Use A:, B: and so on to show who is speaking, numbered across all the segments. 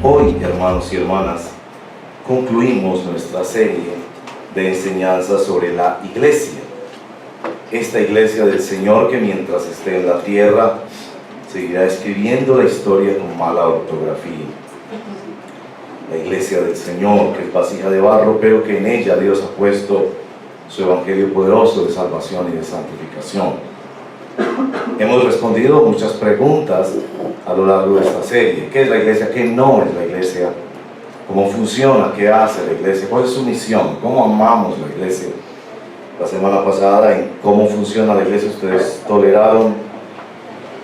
A: Hoy, hermanos y hermanas, concluimos nuestra serie de enseñanzas sobre la iglesia. Esta iglesia del Señor que mientras esté en la tierra seguirá escribiendo la historia con mala ortografía. La iglesia del Señor, que es vasija de barro, pero que en ella Dios ha puesto su evangelio poderoso de salvación y de santificación. Hemos respondido muchas preguntas a lo largo de esta serie. ¿Qué es la iglesia? ¿Qué no es la iglesia? ¿Cómo funciona? ¿Qué hace la iglesia? ¿Cuál es su misión? ¿Cómo amamos la iglesia? La semana pasada, en cómo funciona la iglesia, ustedes toleraron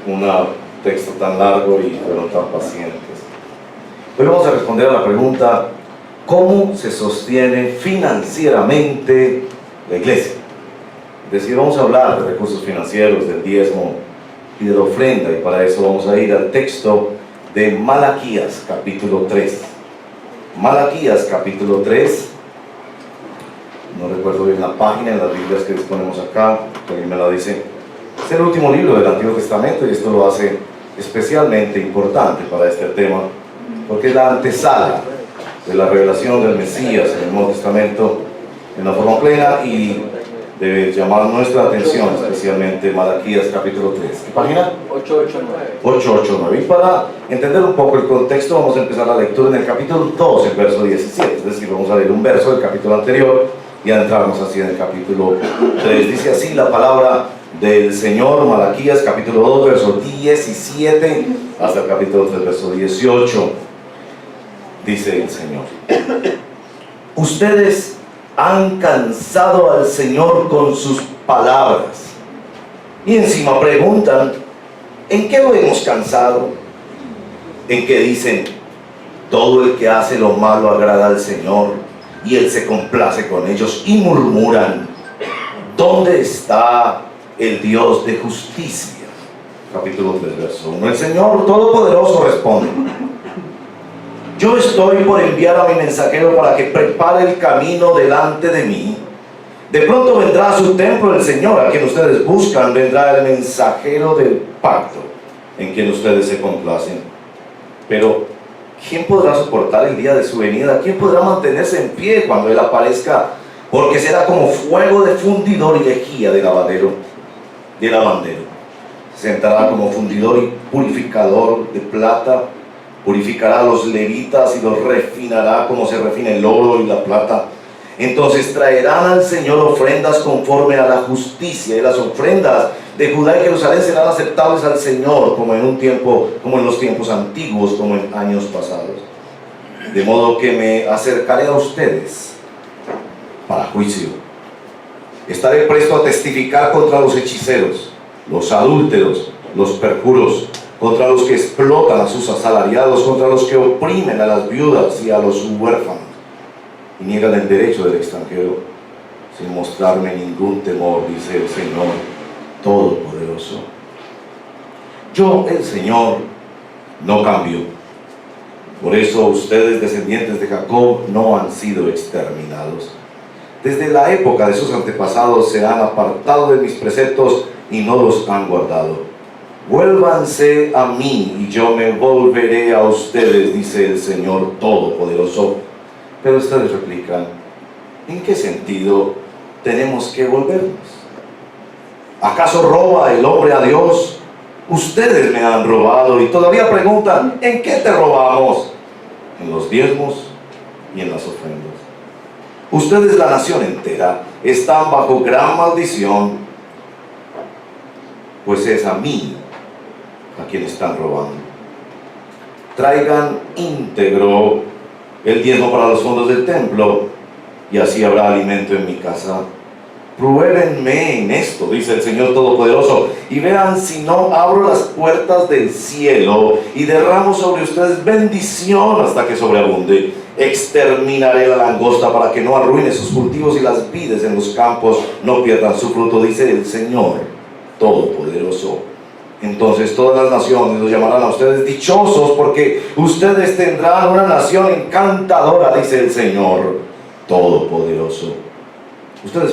A: un texto tan largo y fueron tan pacientes. Hoy vamos a responder a la pregunta: ¿cómo se sostiene financieramente la iglesia? Es decir, vamos a hablar de recursos financieros, del diezmo y de la ofrenda, y para eso vamos a ir al texto de Malaquías capítulo 3. Malaquías capítulo 3, no recuerdo bien la página en las Biblias que disponemos acá, alguien me la dice. Es el último libro del Antiguo Testamento y esto lo hace especialmente importante para este tema, porque es la antesala de la revelación del Mesías en el Nuevo Testamento en la forma plena, y debe llamar nuestra atención especialmente Malaquías capítulo 3. ¿Qué página?
B: 889.
A: 889. Y para entender un poco el contexto, vamos a empezar la lectura en el capítulo 2, el verso 17. Es decir, vamos a leer un verso del capítulo anterior y adentrarnos así en el capítulo 3. Dice así la palabra del Señor, Malaquías capítulo 2, verso 17 hasta el capítulo 3, verso 18. Dice el Señor: ustedes han cansado al Señor con sus palabras y encima preguntan: ¿en qué lo hemos cansado? En que dicen: todo el que hace lo malo agrada al Señor y Él se complace con ellos, y murmuran: ¿dónde está el Dios de justicia? Capítulo 3, verso 1. El Señor Todopoderoso responde: yo estoy por enviar a mi mensajero para que prepare el camino delante de mí. De pronto vendrá a su templo el Señor, a quien ustedes buscan. Vendrá el mensajero del pacto, en quien ustedes se complacen. Pero ¿quién podrá soportar el día de su venida? ¿Quién podrá mantenerse en pie cuando Él aparezca? Porque será como fuego de fundidor y lejía de lavandero. Se sentará como fundidor y purificador de plata. Purificará a los levitas y los refinará como se refina el oro y la plata. Entonces traerán al Señor ofrendas conforme a la justicia, y las ofrendas de Judá y Jerusalén serán aceptables al Señor, como en los tiempos antiguos, como en años pasados. De modo que me acercaré a ustedes para juicio. Estaré presto a testificar contra los hechiceros, los adúlteros, los perjuros, contra los que explotan a sus asalariados, contra los que oprimen a las viudas y a los huérfanos, y niegan el derecho del extranjero, sin mostrarme ningún temor, dice el Señor Todopoderoso. Yo, el Señor, no cambio. Por eso ustedes, descendientes de Jacob, no han sido exterminados. Desde la época de sus antepasados se han apartado de mis preceptos y no los han guardado. Vuélvanse a mí y yo me volveré a ustedes, dice el Señor Todopoderoso. Pero ustedes replican: ¿en qué sentido tenemos que volvernos? ¿Acaso roba el hombre a Dios? Ustedes me han robado y todavía preguntan: ¿en qué te robamos? En los diezmos y en las ofrendas. Ustedes, la nación entera, están bajo gran maldición, pues es a mí a quien están robando. Traigan íntegro el diezmo para los fondos del templo, y así habrá alimento en mi casa. Pruébenme en esto, dice el Señor Todopoderoso, y vean si no abro las puertas del cielo y derramo sobre ustedes bendición hasta que sobreabunde. Exterminaré la langosta para que no arruine sus cultivos, y las vides en los campos no pierdan su fruto, dice el Señor Todopoderoso. Entonces todas las naciones los llamarán a ustedes dichosos, porque ustedes tendrán una nación encantadora, dice el Señor Todopoderoso. Ustedes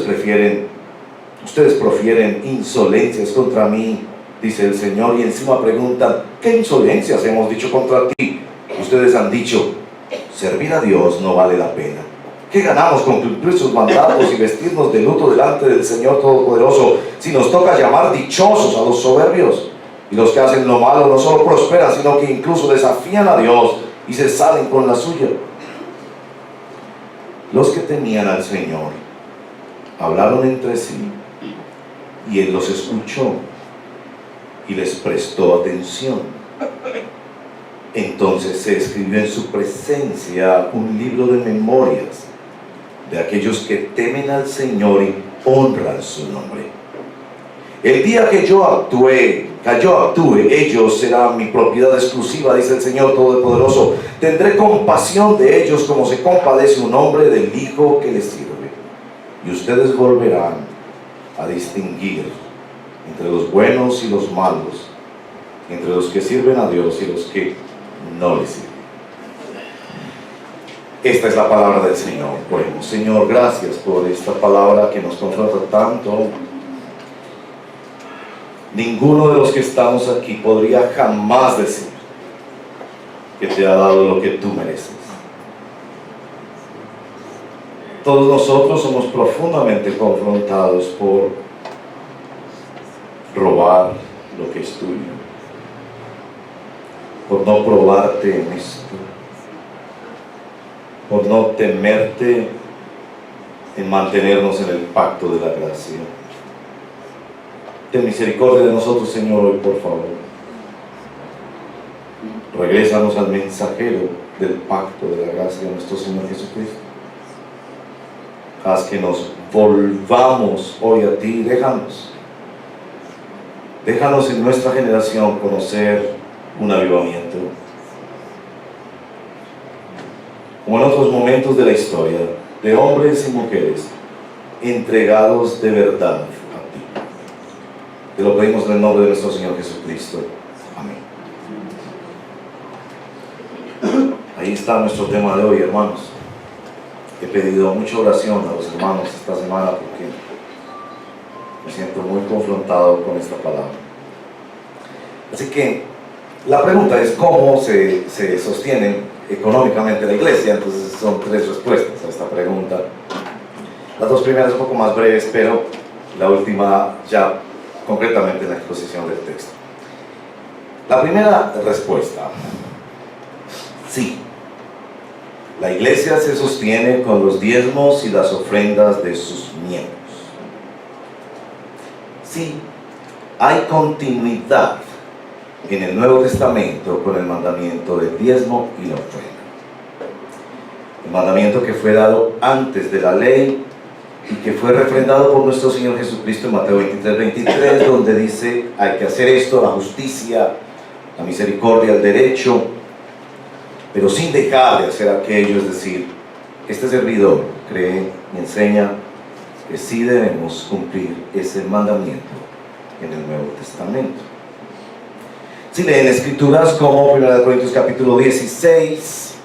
A: profieren insolencias contra mí, dice el Señor, y encima preguntan: ¿qué insolencias hemos dicho contra ti? ustedes han dicho, servir a Dios no vale la pena. ¿Qué ganamos con cumplir sus mandatos y vestirnos de luto delante del Señor Todopoderoso si nos toca llamar dichosos a los soberbios? Y los que hacen lo malo no solo prosperan, sino que incluso desafían a Dios y se salen con la suya. Los que tenían al Señor hablaron entre sí, y Él los escuchó y les prestó atención. Entonces se escribió en su presencia un libro de memorias de aquellos que temen al Señor y honran su nombre. El día que yo actúe, ellos serán mi propiedad exclusiva, dice el Señor Todopoderoso. Tendré compasión de ellos como se compadece un hombre del hijo que les sirve. Y ustedes volverán a distinguir entre los buenos y los malos, entre los que sirven a Dios y los que no le sirven. Esta es la palabra del Señor. Bueno, Señor, gracias por esta palabra que nos confronta tanto. Ninguno de los que estamos aquí podría jamás decir que te ha dado lo que tú mereces. Todos nosotros somos profundamente confrontados por robar lo que es tuyo, por no probarte en esto, por no temerte en mantenernos en el pacto de la gracia. Ten misericordia de nosotros, Señor, hoy, por favor. Regrésanos al mensajero del pacto de la gracia de nuestro Señor Jesucristo. Haz que nos volvamos hoy a ti. Déjanos en nuestra generación conocer un avivamiento, como en otros momentos de la historia, de hombres y mujeres entregados de verdad a ti. Te lo pedimos en el nombre de nuestro Señor Jesucristo. Amén. Ahí está nuestro tema de hoy, hermanos. He pedido mucha oración a los hermanos esta semana porque me siento muy confrontado con esta palabra. Así que la pregunta es cómo se sostiene económicamente la iglesia. Entonces son 3 respuestas a esta pregunta. Las 2 primeras un poco más breves, pero la última ya concretamente en la exposición del texto. La primera respuesta: sí. La iglesia se sostiene con los diezmos y las ofrendas de sus miembros. Sí, hay continuidad en el Nuevo Testamento con el mandamiento del diezmo y la ofrenda. El mandamiento que fue dado antes de la ley y que fue refrendado por nuestro Señor Jesucristo en Mateo 23, donde dice: hay que hacer esto, la justicia, la misericordia, el derecho, pero sin dejar de hacer aquello. Es decir, este servidor cree y enseña que sí debemos cumplir ese mandamiento en el Nuevo Testamento. Si leen escrituras como 1 Corintios capítulo 16,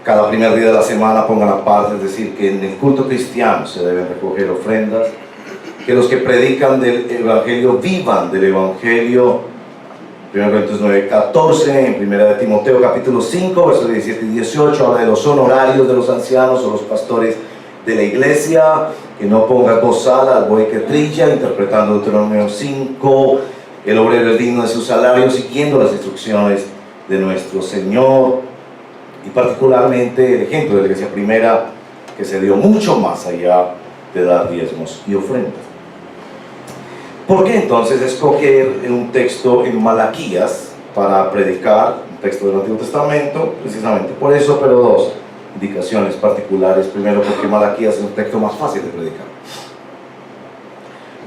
A: cada primer día de la semana pongan aparte, es decir, que en el culto cristiano se deben recoger ofrendas, que los que predican del Evangelio vivan del Evangelio. 1 Corintios 9:14, en 1 Timoteo capítulo 5, versos 17 y 18, habla de los honorarios de los ancianos o los pastores de la iglesia, que no ponga bozal al buey que trilla, interpretando Deuteronomio 5, el obrero es digno de su salario, siguiendo las instrucciones de nuestro Señor, y particularmente el ejemplo de la iglesia primera, que se dio mucho más allá de dar diezmos y ofrendas. ¿Por qué entonces escoger un texto en Malaquías para predicar, un texto del Antiguo Testamento? Precisamente por eso, pero 2 indicaciones particulares. Primero, porque Malaquías es un texto más fácil de predicar.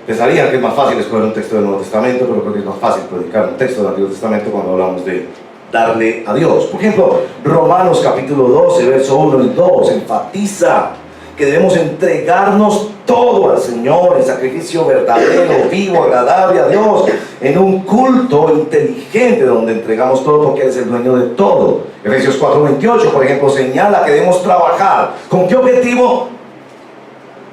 A: Pensarían que es más fácil escoger un texto del Nuevo Testamento, pero creo que es más fácil predicar un texto del Antiguo Testamento cuando hablamos de darle a Dios. Por ejemplo, Romanos capítulo 12, verso 1 y 2 enfatiza que debemos entregarnos todo al Señor en sacrificio verdadero, vivo, agradable a Dios, en un culto inteligente donde entregamos todo porque Él es el dueño de todo. Efesios 4:28, por ejemplo, señala que debemos trabajar. ¿Con qué objetivo?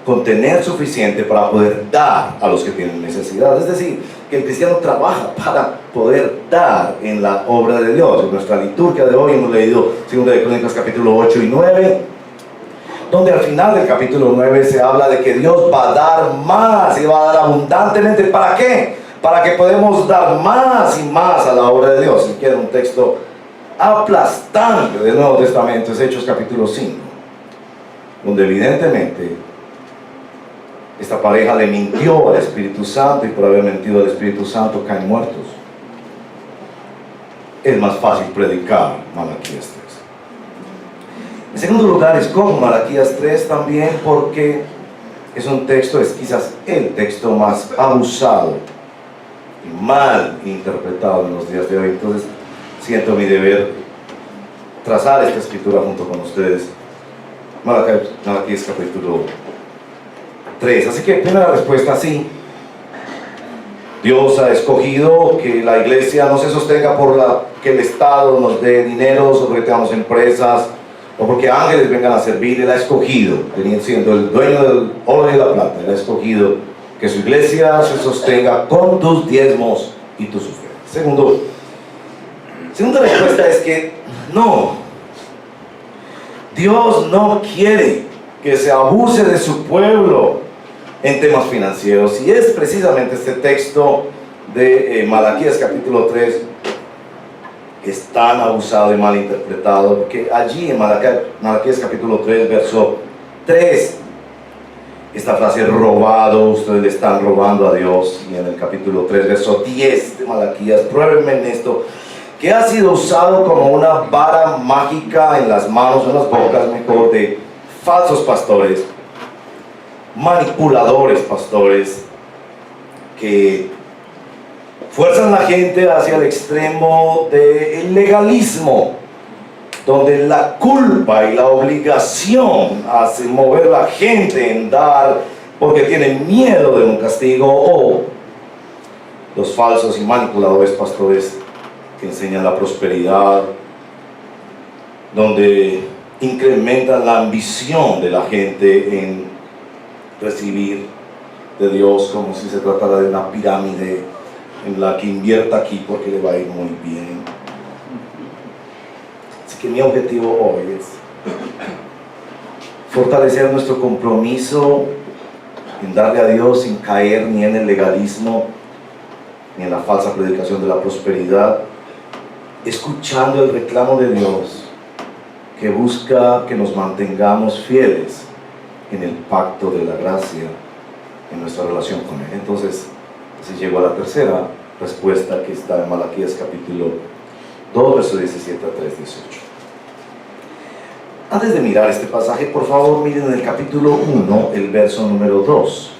A: Con tener suficiente para poder dar a los que tienen necesidad. Es decir, que el cristiano trabaja para poder dar en la obra de Dios. En nuestra liturgia de hoy hemos leído 2 de Crónicas capítulo 8 y 9, donde al final del capítulo 9 se habla de que Dios va a dar más y va a dar abundantemente. ¿Para qué? Para que podamos dar más y más a la obra de Dios. Si quieren un texto aplastante del Nuevo Testamento, es Hechos capítulo 5, donde evidentemente esta pareja le mintió al Espíritu Santo, y por haber mentido al Espíritu Santo caen muertos. Es más fácil predicar Malaquías 3. En segundo lugar, escojo Malaquías 3 también porque es un texto, es quizás el texto más abusado y mal interpretado en los días de hoy. Entonces siento mi deber trazar esta escritura junto con ustedes. Malaquías capítulo 3. Así que primera respuesta, sí. Dios ha escogido que la iglesia no se sostenga por que el Estado nos dé dinero, o porque tengamos empresas, o porque ángeles vengan a servir. Él ha escogido, siendo el dueño del oro y la plata, Él ha escogido que su iglesia se sostenga con tus diezmos y tus ofrendas. Segunda respuesta es que no. Dios no quiere que se abuse de su pueblo en temas financieros, y es precisamente este texto de Malaquías capítulo 3 es tan abusado y mal interpretado, porque allí en Malaquías capítulo 3 verso 3, esta frase robado, ustedes le están robando a Dios, y en el capítulo 3 verso 10 de Malaquías, pruébenme en esto, que ha sido usado como una vara mágica en las manos, en las bocas mejor, de falsos pastores, manipuladores pastores, que fuerzan a la gente hacia el extremo del legalismo, donde la culpa y la obligación hacen mover a la gente en dar porque tienen miedo de un castigo, o los falsos y manipuladores pastores que enseñan la prosperidad, donde incrementan la ambición de la gente en recibir de Dios, como si se tratara de una pirámide en la que invierta aquí porque le va a ir muy bien. Así que mi objetivo hoy es fortalecer nuestro compromiso en darle a Dios sin caer ni en el legalismo ni en la falsa predicación de la prosperidad, escuchando el reclamo de Dios que busca que nos mantengamos fieles en el pacto de la gracia en nuestra relación con Él. Entonces, así llego a la tercera respuesta, que está en Malaquías capítulo 2, verso 17 a 3, 18. Antes de mirar este pasaje, por favor, miren en el capítulo 1, el verso número 2.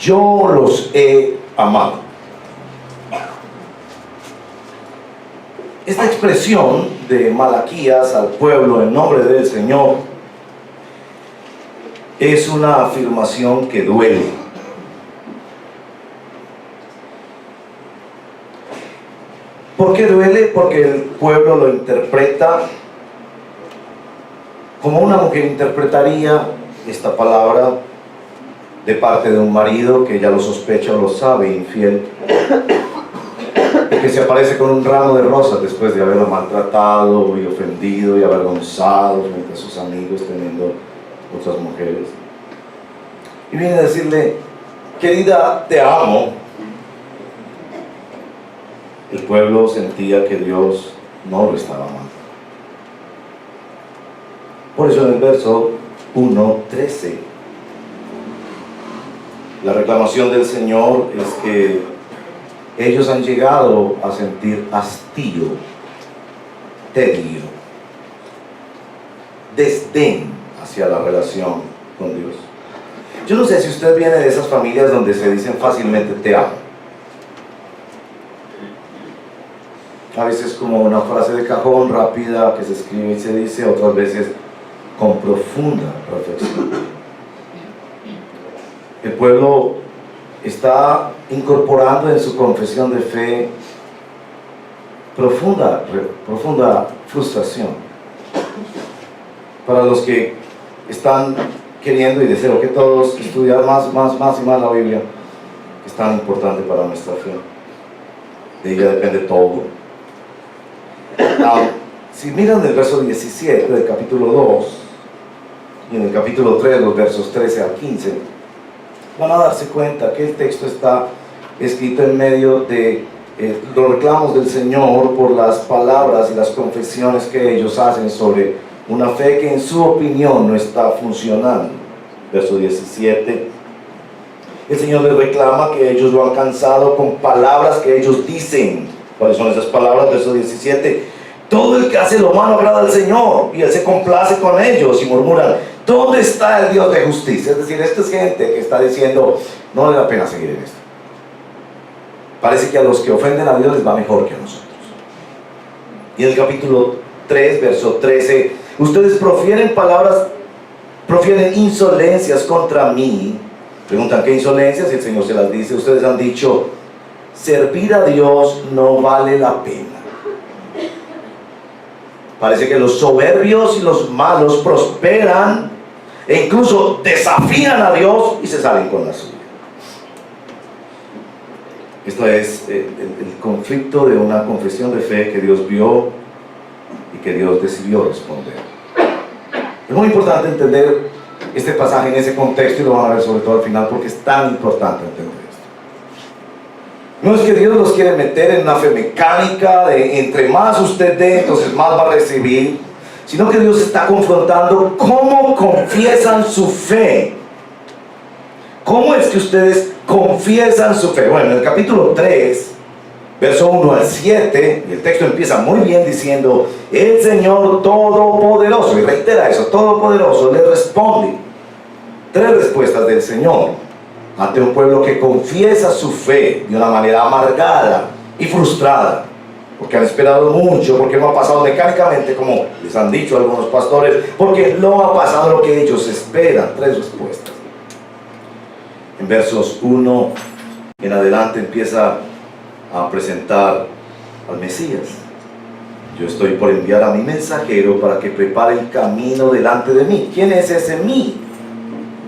A: Yo los he amado. Esta expresión de Malaquías al pueblo en nombre del Señor es una afirmación que duele. ¿Por qué duele? Porque el pueblo lo interpreta como una mujer interpretaría esta palabra de parte de un marido que ya lo sospecha o lo sabe, infiel, que se aparece con un ramo de rosas después de haberlo maltratado y ofendido y avergonzado frente a sus amigos teniendo otras mujeres, y viene a decirle: querida, te amo. El pueblo sentía que Dios no lo estaba amando. Por eso en el verso 1:13 la reclamación del Señor es que ellos han llegado a sentir hastío, tedio, desdén hacia la relación con Dios. Yo no sé si usted viene de esas familias donde se dicen fácilmente te amo. A veces como una frase de cajón rápida que se escribe y se dice, otras veces con profunda reflexión. El pueblo está incorporando en su confesión de fe profunda frustración. Para los que están queriendo y deseo que todos estudiar más y más la Biblia, es tan importante para nuestra fe. De ella depende todo. Si miran el verso 17 del capítulo 2 y en el capítulo 3, los versos 13 al 15, van a darse cuenta que el texto está escrito en medio de los reclamos del Señor por las palabras y las confesiones que ellos hacen sobre una fe que en su opinión no está funcionando. Verso 17, el Señor les reclama que ellos lo han cansado con palabras que ellos dicen. ¿Cuáles son esas palabras? Verso 17, todo el que hace lo malo agrada al Señor y Él se complace con ellos, y murmuran, ¿dónde está el Dios de justicia? Es decir, esta es gente que está diciendo, no vale la pena seguir en esto. Parece que a los que ofenden a Dios les va mejor que a nosotros. Y en el capítulo 3, verso 13, ustedes profieren insolencias contra mí. Preguntan, ¿qué insolencias? Y el Señor se las dice. Ustedes han dicho, servir a Dios no vale la pena. Parece que los soberbios y los malos prosperan e incluso desafían a Dios y se salen con la suya. Esto es el conflicto de una confesión de fe que Dios vio y que Dios decidió responder. Es muy importante entender este pasaje en ese contexto, y lo van a ver sobre todo al final porque es tan importante entender esto. No es que Dios los quiere meter en una fe mecánica de entre más usted dé, entonces más va a recibir, sino que Dios está confrontando cómo confiesan su fe. ¿Cómo es que ustedes confiesan su fe? Bueno, en el capítulo 3, verso 1 al 7, y el texto empieza muy bien diciendo, el Señor Todopoderoso, y reitera eso, Todopoderoso, le responde. 3 respuestas del Señor ante un pueblo que confiesa su fe de una manera amargada y frustrada, porque han esperado mucho, porque no ha pasado mecánicamente, como les han dicho algunos pastores, porque no ha pasado lo que ellos esperan. 3 respuestas. En versos 1 en adelante empieza a presentar al Mesías. Yo estoy por enviar a mi mensajero para que prepare el camino delante de mí. ¿Quién es ese mí?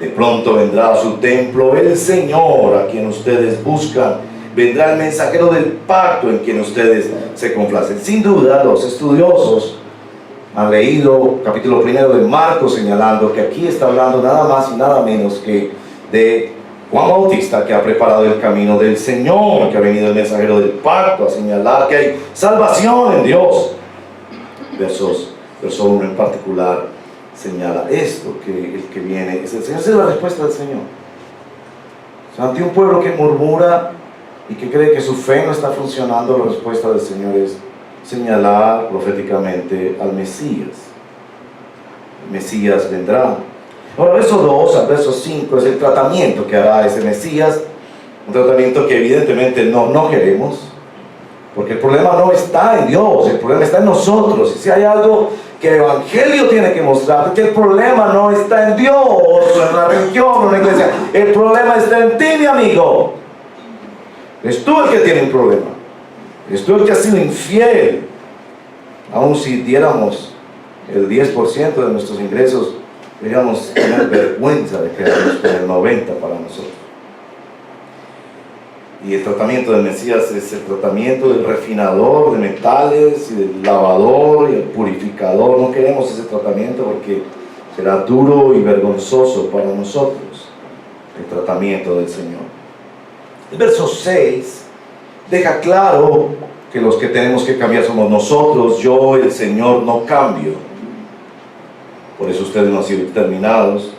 A: De pronto vendrá a su templo el Señor a quien ustedes buscan. Vendrá el mensajero del pacto en quien ustedes se complacen. Sin duda, los estudiosos han leído capítulo 1 de Marcos, señalando que aquí está hablando nada más y nada menos que de Juan Bautista, que ha preparado el camino del Señor, que ha venido el mensajero del pacto a señalar que hay salvación en Dios. Verso 1 en particular señala esto, que el que viene es el Señor. Esa es la respuesta del Señor. O sea, ante un pueblo que murmura y que cree que su fe no está funcionando, la respuesta del Señor es señalar proféticamente al Mesías. El Mesías vendrá. Ahora, verso 2 al verso 5 es el tratamiento que hará ese Mesías, un tratamiento que evidentemente no queremos, porque el problema no está en Dios, el problema está en nosotros. Y si hay algo que el Evangelio tiene que mostrar, que el problema no está en Dios, o en la religión, o en la iglesia, el problema está en ti, mi amigo. Es tú el que tiene un problema, es tú el que ha sido infiel. Aun si diéramos el 10% de nuestros ingresos, deberíamos tener vergüenza de quedarnos con el 90% para nosotros. Y el tratamiento del Mesías es el tratamiento del refinador de metales, y del lavador y el purificador. No queremos ese tratamiento porque será duro y vergonzoso para nosotros el tratamiento del Señor. El verso 6 deja claro que los que tenemos que cambiar somos nosotros. Yo, el Señor, no cambio. Por eso ustedes no han sido exterminados.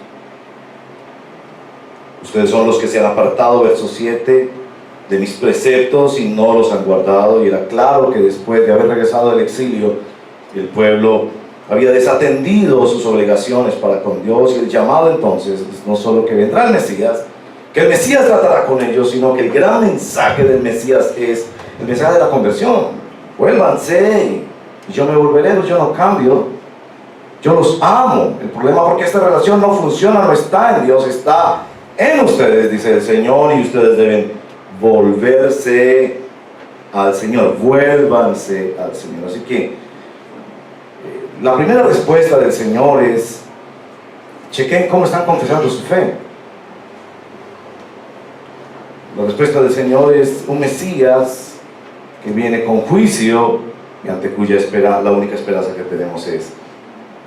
A: Ustedes son los que se han apartado, verso 7, de mis preceptos y no los han guardado. Y era claro que después de haber regresado del exilio, el pueblo había desatendido sus obligaciones para con Dios. Y el llamado entonces es no solo que vendrá el Mesías, que el Mesías tratará con ellos, sino que el gran mensaje del Mesías es el mensaje de la conversión. Vuélvanse, y yo me volveré, yo no cambio, yo los amo. El problema, porque esta relación no funciona, no está en Dios, está en ustedes, dice el Señor, y ustedes deben volverse al Señor. Vuélvanse al Señor. Así que la primera respuesta del Señor es: chequen cómo están confesando su fe. La respuesta del Señor es un Mesías que viene con juicio y ante cuya la única esperanza que tenemos es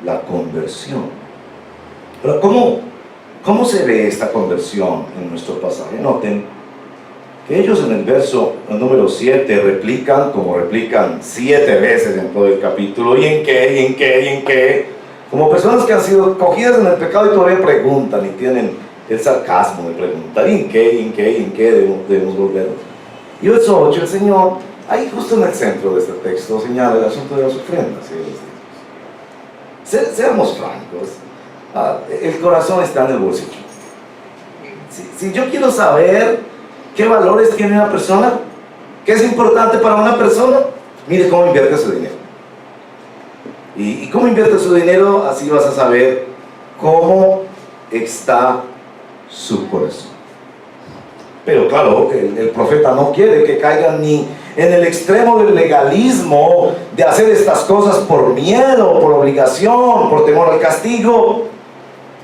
A: la conversión. Pero ¿cómo se ve esta conversión en nuestro pasaje? Noten que ellos en el verso número 7 replican como replican 7 veces en todo el capítulo. ¿Y en qué? ¿Y en qué? ¿Y en qué? Como personas que han sido cogidas en el pecado y todavía preguntan y tienen el sarcasmo de preguntar: ¿y en qué? ¿Y en qué? ¿Y en qué debemos volver? Y verso 8, el Señor, ahí justo en el centro de este texto, señala el asunto de las ofrendas. Seamos francos, el corazón está en el bolsillo. Si yo quiero saber qué valores tiene una persona, qué es importante para una persona, mire cómo invierte su dinero. Y cómo invierte su dinero, así vas a saber cómo está su corazón. Pero claro, el profeta no quiere que caigan ni en el extremo del legalismo, de hacer estas cosas por miedo, por obligación, por temor al castigo,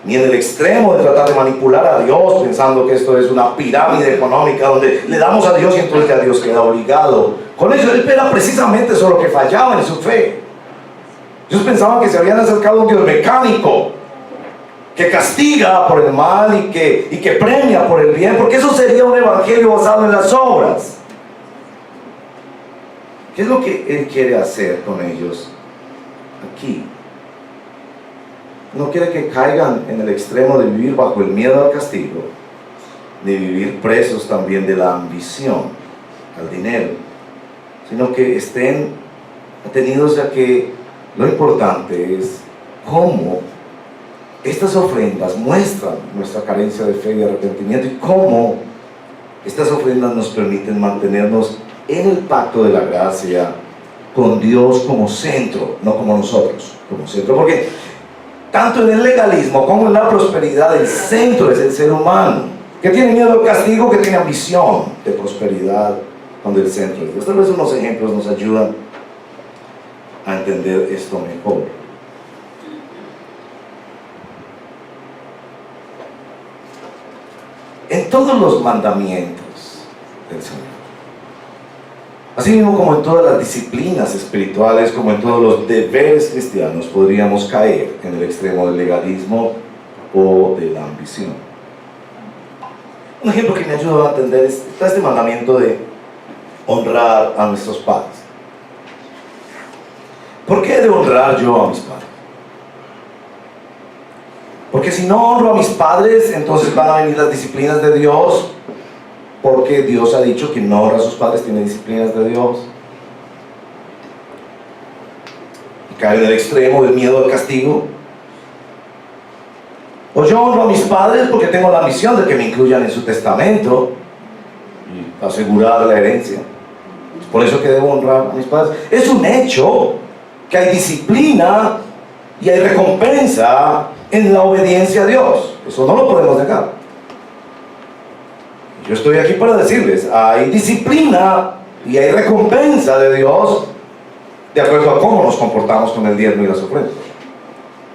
A: ni en el extremo de tratar de manipular a Dios pensando que esto es una pirámide económica donde le damos a Dios y entonces ya Dios queda obligado. Con eso él era precisamente eso lo que fallaba en su fe. Ellos pensaban que se habían acercado a un Dios mecánico, que castiga por el mal y que premia por el bien, porque eso sería un evangelio basado en las obras. ¿Qué es lo que Él quiere hacer con ellos aquí? No quiere que caigan en el extremo de vivir bajo el miedo al castigo, de vivir presos también de la ambición al dinero, sino que estén atenidos a que lo importante es cómo estas ofrendas muestran nuestra carencia de fe y arrepentimiento, y cómo estas ofrendas nos permiten mantenernos en el pacto de la gracia con Dios como centro, no como nosotros, como centro, porque tanto en el legalismo como en la prosperidad el centro es el ser humano, que tiene miedo al castigo, que tiene ambición de prosperidad, cuando el centro es Dios. Tal vez unos ejemplos nos ayudan a entender esto mejor. En todos los mandamientos del Señor, así mismo como en todas las disciplinas espirituales, como en todos los deberes cristianos, podríamos caer en el extremo del legalismo o de la ambición. Un ejemplo que me ayuda a entender está este mandamiento de honrar a nuestros padres. ¿Por qué he de honrar yo a mis padres? Porque si no honro a mis padres, entonces van a venir las disciplinas de Dios, porque Dios ha dicho que no honra a sus padres tiene disciplinas de Dios. Y cae en el extremo del miedo al castigo. O yo honro a mis padres porque tengo la misión de que me incluyan en su testamento y asegurar la herencia. Es por eso que debo honrar a mis padres. Es un hecho que hay disciplina y hay recompensa en la obediencia a Dios. Eso no lo podemos negar. Yo estoy aquí para decirles, hay disciplina y hay recompensa de Dios de acuerdo a cómo nos comportamos con el diezmo y las ofrendas.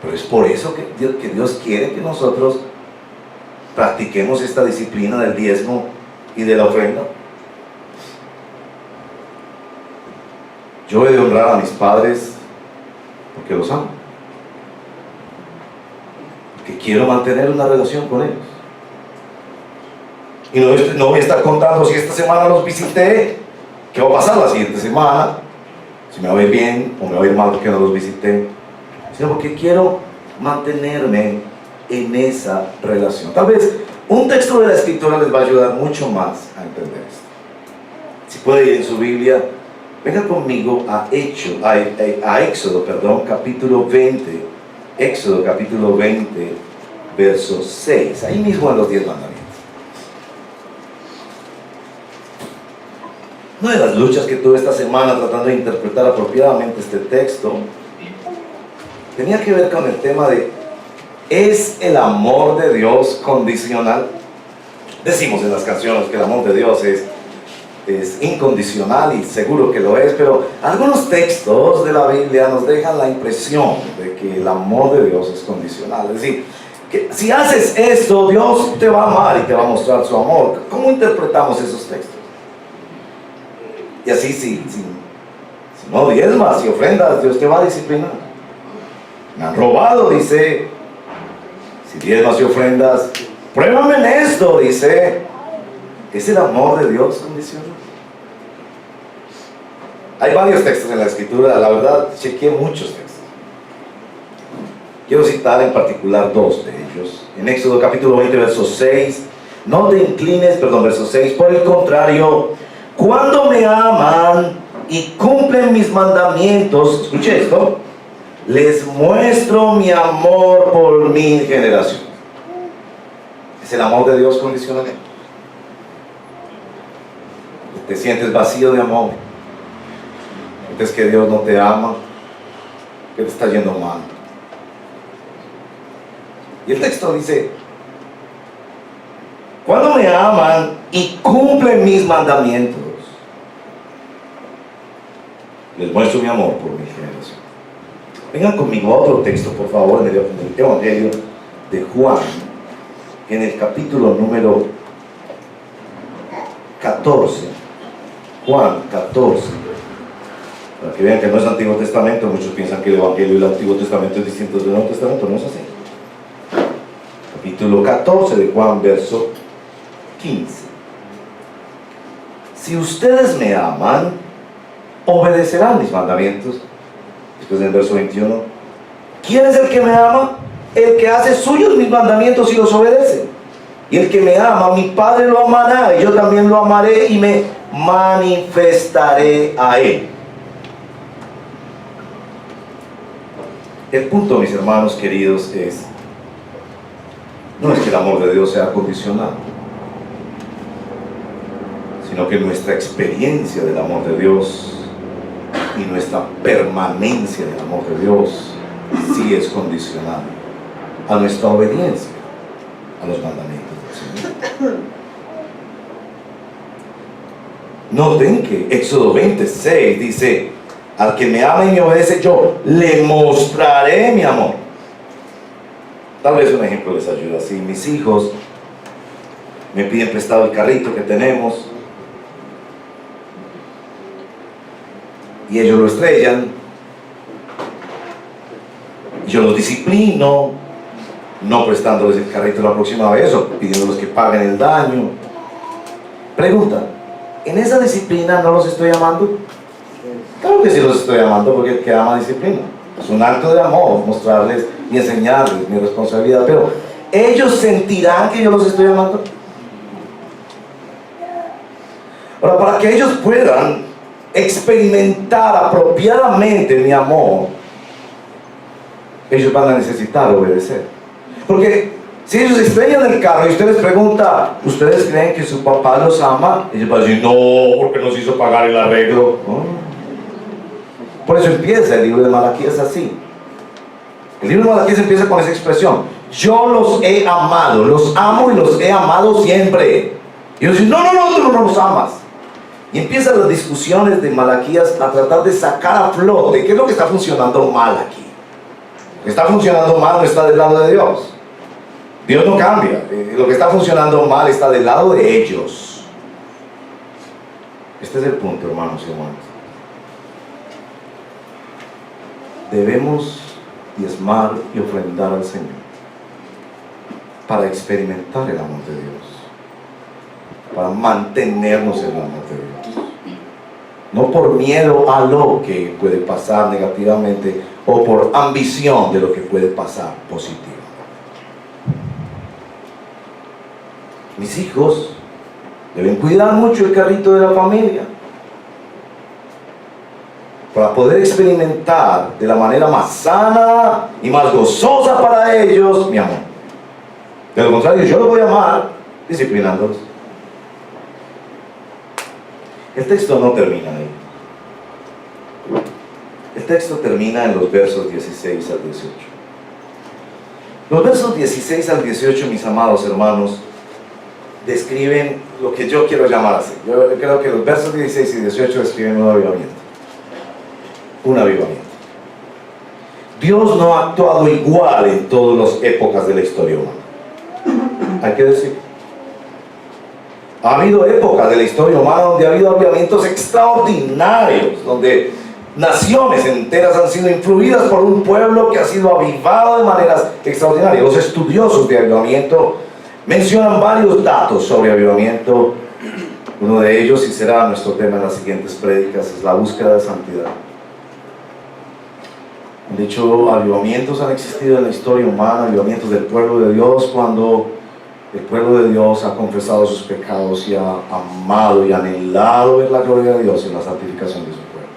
A: Pero es por eso que Dios quiere que nosotros practiquemos esta disciplina del diezmo y de la ofrenda. Yo he de honrar a mis padres porque los amo, porque quiero mantener una relación con ellos. Y no voy a estar contando si esta semana los visité, qué va a pasar la siguiente semana, si me va a ir bien o me va a ir mal porque no los visité, sino porque quiero mantenerme en esa relación. Tal vez un texto de la Escritura les va a ayudar mucho más a entender esto. Si puede ir en su Biblia, venga conmigo a Éxodo, capítulo 20. Éxodo, capítulo 20, verso 6. Ahí mismo en los 10 mandamientos. Una de las luchas que tuve esta semana tratando de interpretar apropiadamente este texto tenía que ver con el tema de: ¿es el amor de Dios condicional? Decimos en las canciones que el amor de Dios es incondicional, y seguro que lo es, pero algunos textos de la Biblia nos dejan la impresión de que el amor de Dios es condicional. Es decir, que si haces esto, Dios te va a amar y te va a mostrar su amor. ¿Cómo interpretamos esos textos? Y así, si no diezmas y ofrendas, Dios te va a disciplinar. Me han robado, dice. Si diezmas y ofrendas, pruébame en esto, dice. ¿Es el amor de Dios condicional? Hay varios textos en la Escritura, la verdad, chequeé muchos textos. Quiero citar en particular dos de ellos. En Éxodo capítulo 20, verso 6. No te inclines, verso 6. Por el contrario, cuando me aman y cumplen mis mandamientos, escuche esto, les muestro mi amor por mi generación. ¿Es el amor de Dios condicional? ¿Te sientes vacío de amor? ¿Sientes que Dios no te ama? ¿Que te está yendo mal? Y el texto dice, cuando me aman y cumplen mis mandamientos, les muestro mi amor por mi generación. Vengan conmigo a otro texto, por favor, en el Evangelio de Juan, en el capítulo número 14. Juan 14. Para que vean que no es Antiguo Testamento. Muchos piensan que el Evangelio y el Antiguo Testamento es distinto del Nuevo Testamento. No es así. Capítulo 14 de Juan, verso 15. Si ustedes me aman, obedecerán mis mandamientos. Después del verso 21. ¿Quién es el que me ama? El que hace suyos mis mandamientos y los obedece. Y el que me ama, mi Padre lo amará, y yo también lo amaré y me manifestaré a él. El punto, mis hermanos queridos, no es que el amor de Dios sea condicional, sino que nuestra experiencia del amor de Dios y nuestra permanencia del amor de Dios sí es condicional a nuestra obediencia a los mandamientos del Señor. Noten que Éxodo 26 dice, al que me ama y me obedece, yo le mostraré mi amor. Tal vez un ejemplo les ayuda. Si mis hijos me piden prestado el carrito que tenemos y ellos lo estrellan, yo los disciplino, no prestándoles el carrito la próxima vez o pidiéndoles que paguen el daño. Pregunta, ¿en esa disciplina no los estoy amando? Claro que sí los estoy amando, porque el que ama disciplina. Es un acto de amor mostrarles y enseñarles mi responsabilidad, pero ¿ellos sentirán que yo los estoy amando? Ahora, para que ellos puedan experimentar apropiadamente mi amor, ellos van a necesitar obedecer. Porque si ellos estrellan el carro y usted les pregunta, ¿ustedes creen que su papá los ama? Ellos van a decir, no, porque nos hizo pagar el arreglo. Por eso empieza el libro de Malaquías así. El libro de Malaquías empieza con esa expresión: yo los he amado, los amo y los he amado siempre. Y ellos dicen, no, tú no los amas. Y empiezan las discusiones de Malaquías a tratar de sacar a flote qué es lo que está funcionando mal aquí. Lo que está funcionando mal no está del lado de Dios. Dios no cambia. Lo que está funcionando mal está del lado de ellos. Este es el punto, hermanos y hermanas. Debemos diezmar y ofrendar al Señor para experimentar el amor de Dios, para mantenernos en el amor de Dios, no por miedo a lo que puede pasar negativamente o por ambición de lo que puede pasar positivamente. Mis hijos deben cuidar mucho el carrito de la familia para poder experimentar de la manera más sana y más gozosa para ellos mi amor. De lo contrario, yo los voy a amar disciplinándolos. El texto no termina ahí. El texto termina en los versos 16 al 18. Los versos 16 al 18, mis amados hermanos, describen lo que yo quiero llamar así. Yo creo que los versos 16 y 18 describen un avivamiento. Un avivamiento. Dios no ha actuado igual en todas las épocas de la historia humana. Hay que decir. Ha habido épocas de la historia humana donde ha habido avivamientos extraordinarios, donde naciones enteras han sido influidas por un pueblo que ha sido avivado de maneras extraordinarias. Los estudiosos de avivamiento mencionan varios datos sobre avivamiento. Uno de ellos, y será nuestro tema en las siguientes prédicas, es la búsqueda de santidad. De hecho, avivamientos han existido en la historia humana, avivamientos del pueblo de Dios, cuando el pueblo de Dios ha confesado sus pecados y ha amado y anhelado ver la gloria de Dios en la santificación de su pueblo.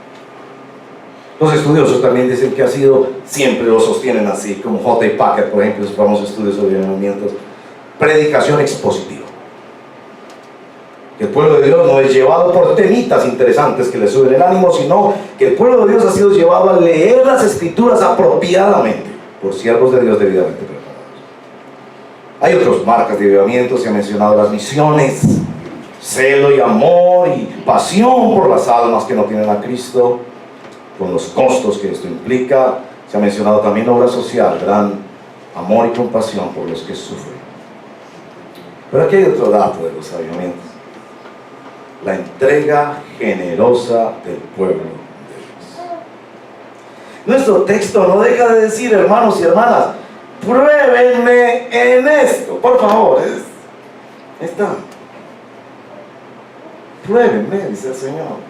A: Los estudiosos también dicen que ha sido, siempre lo sostienen así, como J. Packer, por ejemplo, sus famosos estudios sobre avivamientos, predicación expositiva. El pueblo de Dios no es llevado por temitas interesantes que le suben el ánimo, sino que el pueblo de Dios ha sido llevado a leer las Escrituras apropiadamente por siervos de Dios debidamente preparados. Hay otras marcas de avivamiento, se han mencionado las misiones, celo y amor y pasión por las almas que no tienen a Cristo, con los costos que esto implica. Se ha mencionado también obra social, gran amor y compasión por los que sufren. Pero aquí hay otro dato de los avivamientos: la entrega generosa del pueblo de Dios. Nuestro texto no deja de decir, hermanos y hermanas, pruébenme en esto, por favor. Está. Pruébenme, dice el Señor.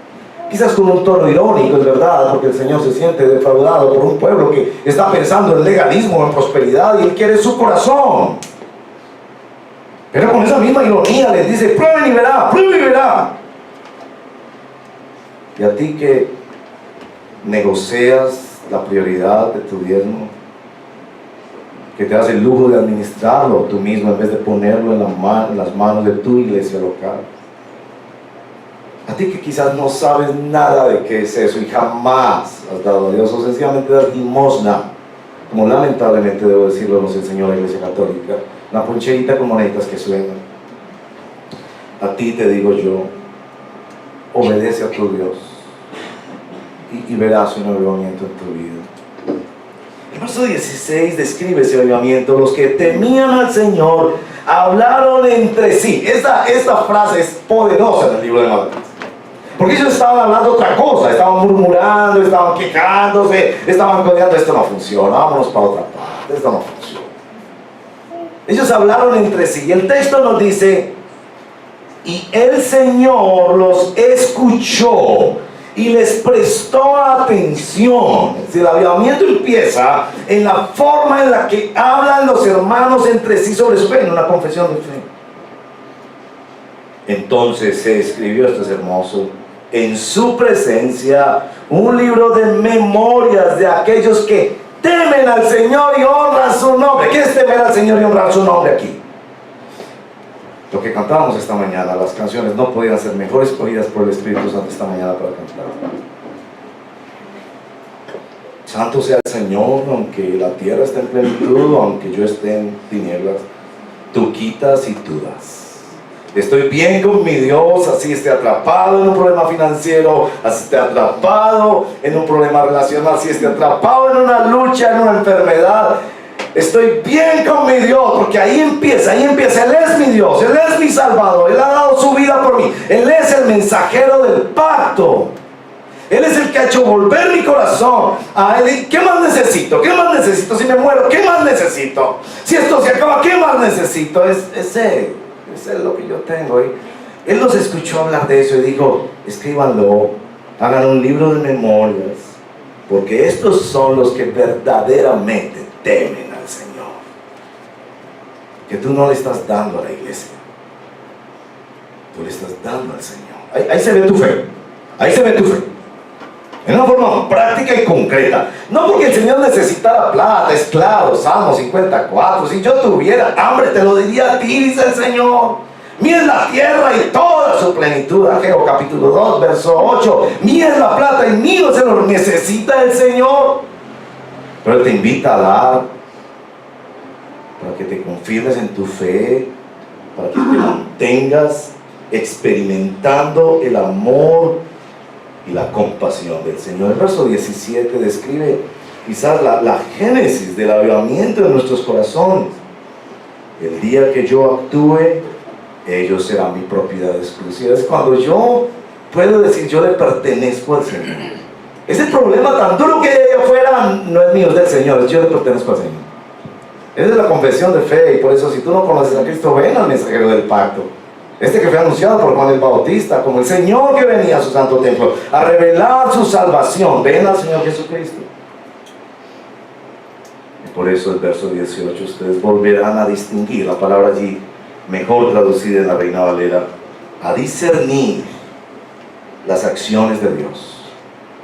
A: Quizás con un tono irónico, es verdad, porque el Señor se siente defraudado por un pueblo que está pensando en legalismo, en prosperidad, y Él quiere su corazón. Pero con esa misma ironía les dice, prueben y verá, prueben y verá. Y a ti que negocias la prioridad de tu diezmo, que te das el lujo de administrarlo tú mismo en vez de ponerlo en las manos de tu iglesia local. A ti que quizás no sabes nada de qué es eso y jamás has dado a Dios, o sencillamente das limosna, como lamentablemente debo decirlo, nos enseñó la Iglesia Católica, una poncherita con moneditas que suenan. A ti te digo yo, obedece a tu Dios y verás un avivamiento en tu vida. El verso 16 describe ese avivamiento. Los que temían al Señor hablaron entre sí. Esta frase es poderosa en el libro de Malaquías, porque ellos estaban hablando otra cosa, estaban murmurando, estaban quejándose, estaban codeando. Esto no funciona, vámonos para otra parte, esto no funciona. Ellos hablaron entre sí y el texto nos dice, y el Señor los escuchó y les prestó atención. Es decir, el avivamiento empieza en la forma en la que hablan los hermanos entre sí sobre su fe, en una confesión de fe. Entonces se escribió, esto es hermoso, en su presencia un libro de memorias de aquellos que temen al Señor y honran su nombre. ¿Qué es temer al Señor y honrar su nombre aquí? Lo que cantábamos esta mañana, las canciones no podían ser mejor escogidas por el Espíritu Santo esta mañana para cantar. Santo sea el Señor, aunque la tierra esté en plenitud, aunque yo esté en tinieblas, tú quitas y tú das. Estoy bien con mi Dios, así esté atrapado en un problema financiero, así esté atrapado en un problema relacional, así esté atrapado en una lucha, en una enfermedad. Estoy bien con mi Dios, porque ahí empieza, Él es mi Dios, Él es mi Salvador, Él ha dado su vida por mí, Él es el mensajero del pacto, Él es el que ha hecho volver mi corazón a Él. ¿Qué más necesito? ¿Qué más necesito? Si me muero, ¿qué más necesito? Si esto se acaba, ¿qué más necesito? Es Él lo que yo tengo. Y Él los escuchó hablar de eso y dijo, escríbanlo, hagan un libro de memorias, porque estos son los que verdaderamente temen al Señor, que tú no le estás dando a la iglesia, tú le estás dando al Señor. Ahí se ve tu fe, ahí se ve tu fe, en una forma práctica y concreta. No porque el Señor necesitara plata, es claro, Salmo 54, si yo tuviera hambre te lo diría a ti, dice el Señor. Mía es la tierra y toda su plenitud. Ageo capítulo 2, verso 8. Mía es la plata y mío se lo necesita el Señor. Pero Él te invita a dar, para que te confirmes en tu fe, para que te mantengas experimentando el amor y la compasión del Señor. El verso 17 describe quizás la génesis del avivamiento de nuestros corazones. El día que yo actúe, ellos serán mi propiedad exclusiva. Es cuando yo puedo decir, yo le pertenezco al Señor. Ese problema tan duro que hay allá afuera no es mío, es del Señor, yo le pertenezco al Señor. Esa es la confesión de fe, y por eso si tú no conoces a Cristo, ven al mensajero del pacto. Este que fue anunciado por Juan el Bautista como el Señor que venía a su santo templo a revelar su salvación. Ven al Señor Jesucristo. Y por eso el verso 18, ustedes volverán a distinguir, la palabra allí mejor traducida en la Reina Valera, a discernir las acciones de Dios,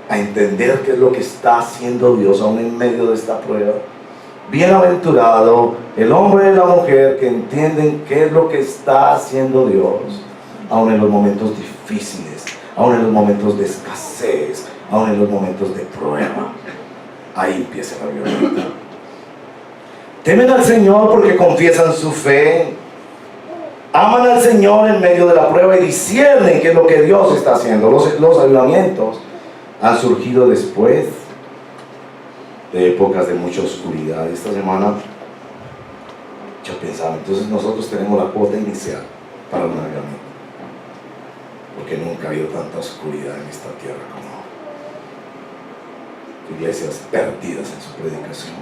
A: a entender qué es lo que está haciendo Dios aún en medio de esta prueba. Bienaventurado el hombre y la mujer que entienden qué es lo que está haciendo Dios, aún en los momentos difíciles, aún en los momentos de escasez, aún en los momentos de prueba. Ahí empieza la violencia. Temen al Señor porque confiesan su fe, aman al Señor en medio de la prueba y disciernen qué es lo que Dios está haciendo. Los avivamientos han surgido después de épocas de mucha oscuridad. Esta semana yo pensaba, entonces nosotros tenemos la cuota inicial para un avivamiento, porque nunca ha habido tanta oscuridad en esta tierra como ahora. Iglesias perdidas en su predicación,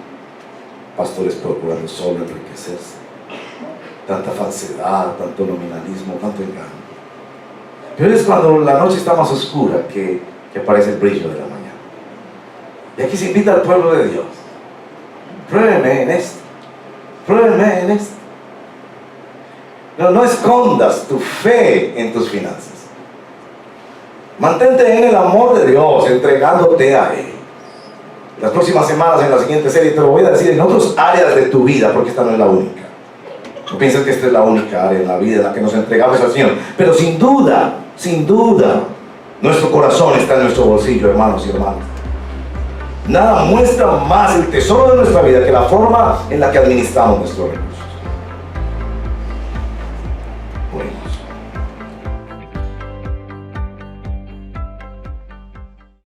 A: pastores procurando solo enriquecerse, tanta falsedad, tanto nominalismo, tanto engaño. Pero es cuando la noche está más oscura que aparece el brillo de la mañana. Y aquí se invita al pueblo de Dios: pruébeme en esto, pruébeme en esto. No escondas tu fe en tus finanzas. Mantente en el amor de Dios, entregándote a Él. Las próximas semanas, en la siguiente serie, te lo voy a decir en otras áreas de tu vida, porque esta no es la única. No pienses que esta es la única área en la vida en la que nos entregamos al Señor. Pero sin duda, nuestro corazón está en nuestro bolsillo, hermanos y hermanas. Nada muestra más el tesoro de nuestra vida que la forma en la que administramos nuestros recursos.